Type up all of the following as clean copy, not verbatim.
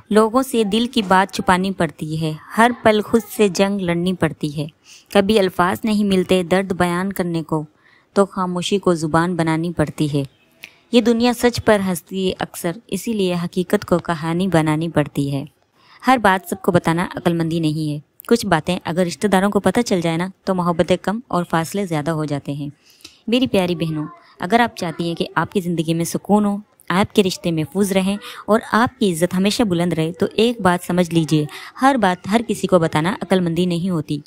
लोगों से दिल की बात छुपानी पड़ती है, हर पल खुद से जंग लड़नी पड़ती है। कभी अल्फाज नहीं मिलते दर्द बयान करने को, तो खामोशी को ज़ुबान बनानी पड़ती है। ये दुनिया सच पर हंसती है अक्सर, इसीलिए हकीकत को कहानी बनानी पड़ती है। हर बात सबको बताना अक्लमंदी नहीं है। कुछ बातें अगर रिश्तेदारों को पता चल जाए ना, तो मोहब्बतें कम और फासले ज़्यादा हो जाते हैं। मेरी प्यारी बहनों, अगर आप चाहती हैं कि आपकी ज़िंदगी में सुकून हो, आपके रिश्ते महफूज रहें और आपकी इज्जत हमेशा बुलंद रहे, तो एक बात समझ लीजिए, हर बात हर किसी को बताना अक्लमंदी नहीं होती।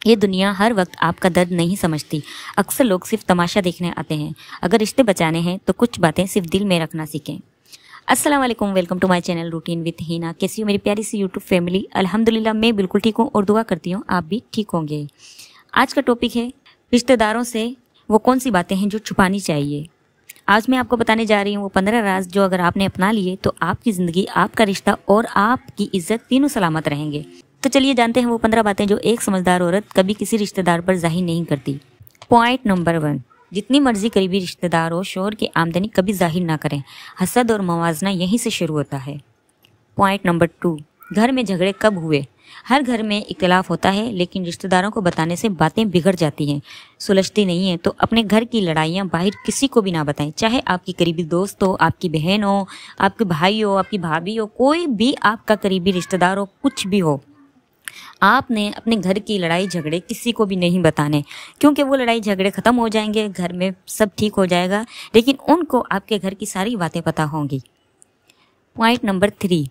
ये दुनिया हर वक्त आपका दर्द नहीं समझती। अक्सर लोग सिर्फ तमाशा देखने आते हैं। अगर रिश्ते बचाने हैं तो कुछ बातें सिर्फ दिल में रखना सीखें। अस्सलाम वालेकुम, welcome to my channel routine with Heena. कैसी हो मेरी प्यारी सी यूट्यूब फैमिली? अल्हम्दुलिल्लाह मैं बिल्कुल ठीक हूँ और दुआ करती हूँ आप भी ठीक होंगे। आज का टॉपिक है रिश्तेदारों से वो कौन सी बातें हैं जो छुपानी चाहिए। आज मैं आपको बताने जा रही हूँ वो 15 राज जो अगर आपने अपना लिए तो आपकी ज़िंदगी, आपका रिश्ता और आपकी इज्जत तीनों सलामत रहेंगे। तो चलिए जानते हैं वो 15 बातें जो एक समझदार औरत कभी किसी रिश्तेदार पर जाहिर नहीं करती। पॉइंट नंबर 1, जितनी मर्जी करीबी रिश्तेदार हो, शोहर की आमदनी कभी जाहिर ना करें। हसद और मवाजना यहीं से शुरू होता है। पॉइंट नंबर 2, घर में झगड़े कब हुए? हर घर में इख्तिलाफ होता है, लेकिन रिश्तेदारों को बताने से बातें बिगड़ जाती हैं, सुलझती नहीं है। तो अपने घर की लड़ाइयाँ बाहर किसी को भी ना बताएं, चाहे आपकी करीबी दोस्त हो, आपकी बहन हो, आपके भाई हो, आपकी भाभी हो, कोई भी आपका करीबी रिश्तेदार हो, कुछ भी हो। आपने अपने घर की लड़ाई झगड़े किसी को भी नहीं बताने, क्योंकि वो लड़ाई झगड़े ख़त्म हो जाएंगे, घर में सब ठीक हो जाएगा, लेकिन उनको आपके घर की सारी बातें पता होंगी। पॉइंट नंबर 3,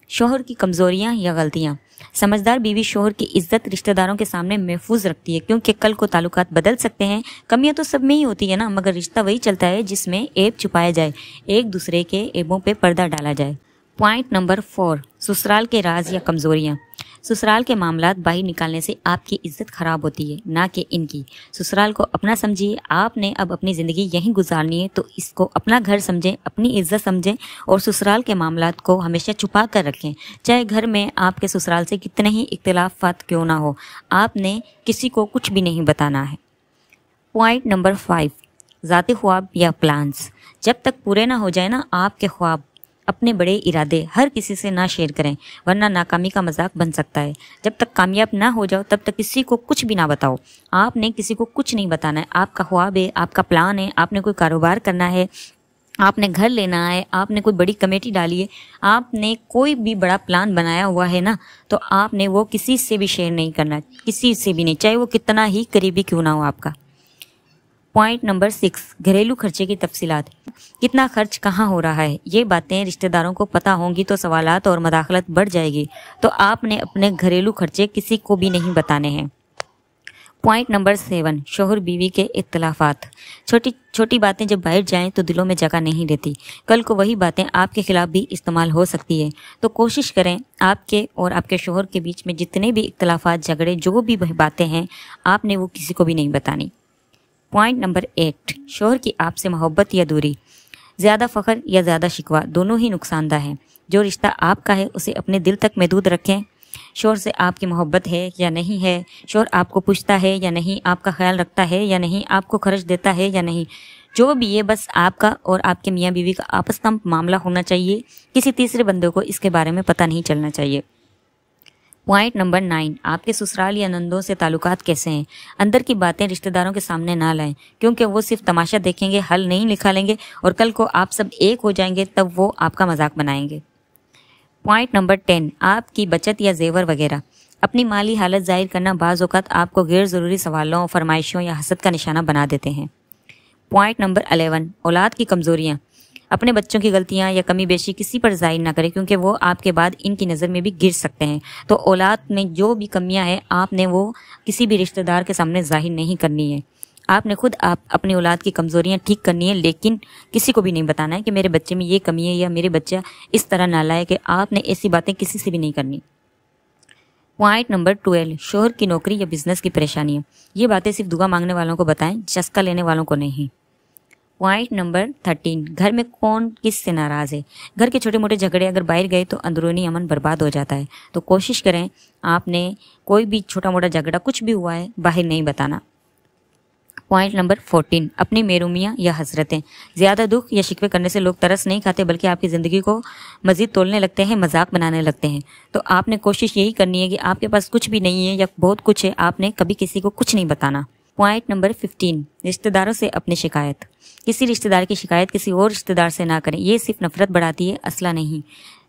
शोहर की कमज़ोरियाँ या गलतियाँ। समझदार बीवी शोहर की इज्जत रिश्तेदारों के सामने महफूज रखती है, क्योंकि कल को ताल्लुकात बदल सकते हैं। कमियां तो सब में ही होती है ना, मगर रिश्ता वही चलता है जिसमें ऐब छुपाया जाए, एक दूसरे के ऐबों पे पर्दा डाला जाए। पॉइंट नंबर 4, ससुराल के राज या कमज़ोरियाँ। ससुराल के मामलात बाहर निकालने से आपकी इज्जत खराब होती है, ना कि इनकी। ससुराल को अपना समझिए। आपने अब अपनी ज़िंदगी यहीं गुजारनी है, तो इसको अपना घर समझें, अपनी इज्जत समझें और ससुराल के मामलात को हमेशा छुपा कर रखें। चाहे घर में आपके ससुराल से कितने ही इख्तिलाफात क्यों ना हो, आपने किसी को कुछ भी नहीं बताना है। पॉइंट नंबर 5, ज़ाती ख्वाब या प्लान्स। जब तक पूरे ना हो जाए ना आपके ख्वाब, अपने बड़े इरादे हर किसी से ना शेयर करें, वरना नाकामी का मजाक बन सकता है। जब तक कामयाब ना हो जाओ तब तक किसी को कुछ भी ना बताओ। आपने किसी को कुछ नहीं बताना है। आपका ख्वाब है, आपका प्लान है, आपने कोई कारोबार करना है, आपने घर लेना है, आपने कोई बड़ी कमेटी डाली है, आपने कोई भी बड़ा प्लान बनाया हुआ है ना, तो आपने वो किसी से भी शेयर नहीं करना, किसी से भी नहीं, चाहे वो कितना ही करीबी क्यों ना हो आपका। पॉइंट नंबर 6, घरेलू खर्चे की तफसीलात। कितना खर्च कहाँ हो रहा है, ये बातें रिश्तेदारों को पता होंगी तो सवालात और मदाखलत बढ़ जाएगी। तो आपने अपने घरेलू खर्चे किसी को भी नहीं बताने हैं। पॉइंट नंबर 7, शोहर बीवी के इख्तिलाफात। छोटी छोटी बातें जब बाहर जाएं तो दिलों में जगह नहीं देती, कल को वही बातें आपके खिलाफ भी इस्तेमाल हो सकती है। तो कोशिश करें आपके और आपके शोहर के बीच में जितने भी इख्तिलाफात, झगड़े, जो भी बातें हैं, आपने वो किसी को भी नहीं बतानी। पॉइंट नंबर 8, शोहर की आपसे मोहब्बत या दूरी। ज़्यादा फ़ख्र या ज़्यादा शिकवा दोनों ही नुकसानदा हैं। जो रिश्ता आपका है उसे अपने दिल तक महदूद रखें। शोहर से आपकी मोहब्बत है या नहीं है, शोहर आपको पूछता है या नहीं, आपका ख्याल रखता है या नहीं, आपको खर्च देता है या नहीं, जो भी ये बस आपका और आपके मियाँ बीवी का आपस का मामला होना चाहिए। किसी तीसरे बंदे को इसके बारे में पता नहीं चलना चाहिए। पॉइंट नंबर 9, आपके ससुराल या नंदों से ताल्लुकात कैसे हैं। अंदर की बातें रिश्तेदारों के सामने ना लाएं, क्योंकि वो सिर्फ तमाशा देखेंगे, हल नहीं निकालेंगे, और कल को आप सब एक हो जाएंगे तब वो आपका मजाक बनाएंगे। पॉइंट नंबर 10, आपकी बचत या जेवर वगैरह। अपनी माली हालत जाहिर करना बाज़ औक़ात आपको गैर ज़रूरी सवालों, फरमाइशों या हसद का निशाना बना देते हैं। पॉइंट नंबर 11, औलाद की कमज़ोरियाँ। अपने बच्चों की गलतियां या कमी बेशी किसी पर जाहिर ना करें, क्योंकि वो आपके बाद इनकी नज़र में भी गिर सकते हैं। तो औलाद में जो भी कमियां हैं, आपने वो किसी भी रिश्तेदार के सामने जाहिर नहीं करनी है। आपने खुद आप अपनी औलाद की कमज़ोरियां ठीक करनी है, लेकिन किसी को भी नहीं बताना है कि मेरे बच्चे में ये कमी है या मेरे बच्चा इस तरह नालायक है। आपने ऐसी बातें किसी से भी नहीं करनी। पॉइंट नंबर 12, शोहर की नौकरी या बिजनेस की परेशानियाँ। ये बातें सिर्फ दुआ मांगने वालों को बताएं, चस्का लेने वालों को नहीं। पॉइंट नंबर 13, घर में कौन किस से नाराज़ है। घर के छोटे मोटे झगड़े अगर बाहर गए तो अंदरूनी अमन बर्बाद हो जाता है। तो कोशिश करें आपने कोई भी छोटा मोटा झगड़ा कुछ भी हुआ है बाहर नहीं बताना। पॉइंट नंबर 14, अपनी महरूमियाँ या हसरतें। ज़्यादा दुख या शिकवे करने से लोग तरस नहीं खाते, बल्कि आपकी ज़िंदगी को मज़ीद तोलने लगते हैं, मजाक बनाने लगते हैं। तो आपने कोशिश यही करनी है कि आपके पास कुछ भी नहीं है या बहुत कुछ है, आपने कभी किसी को कुछ नहीं बताना। पॉइंट नंबर 15, रिश्तेदारों से अपनी शिकायत। किसी रिश्तेदार की शिकायत किसी और रिश्तेदार से ना करें, ये सिर्फ नफरत बढ़ाती है, असला नहीं।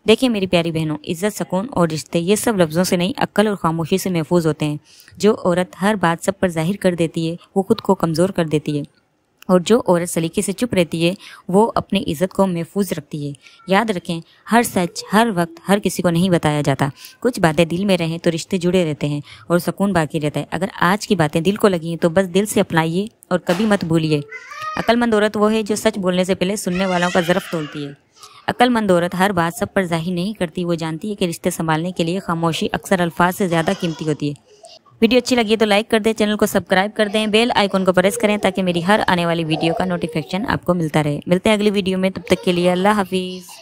देखिए मेरी प्यारी बहनों, इज्जत, सुकून और रिश्ते ये सब लफ्ज़ों से नहीं, अक्ल और खामोशी से महफूज होते हैं। जो औरत हर बात सब पर जाहिर कर देती है वो खुद को कमज़ोर कर देती है, और जो औरत सलीके से चुप रहती है वो अपनी इज्जत को महफूज रखती है। याद रखें, हर सच हर वक्त हर किसी को नहीं बताया जाता। कुछ बातें दिल में रहें तो रिश्ते जुड़े रहते हैं और सुकून बाकी रहता है। अगर आज की बातें दिल को लगी हैं तो बस दिल से अपनाइए और कभी मत भूलिए। अक्लमंद औरत वो है जो सच बोलने से पहले सुनने वालों का ज़रफ़ तोलती है। अक्लमंद औरत हर बात सब पर जाहिर नहीं करती, वो जानती है कि रिश्ते संभालने के लिए खामोशी अक्सर अल्फाज से ज़्यादा कीमती होती है। वीडियो अच्छी लगी है तो लाइक कर दें, चैनल को सब्सक्राइब कर दें, बेल आइकन को प्रेस करें ताकि मेरी हर आने वाली वीडियो का नोटिफिकेशन आपको मिलता रहे। मिलते हैं अगली वीडियो में, तब तक के लिए अल्लाह हाफिज़।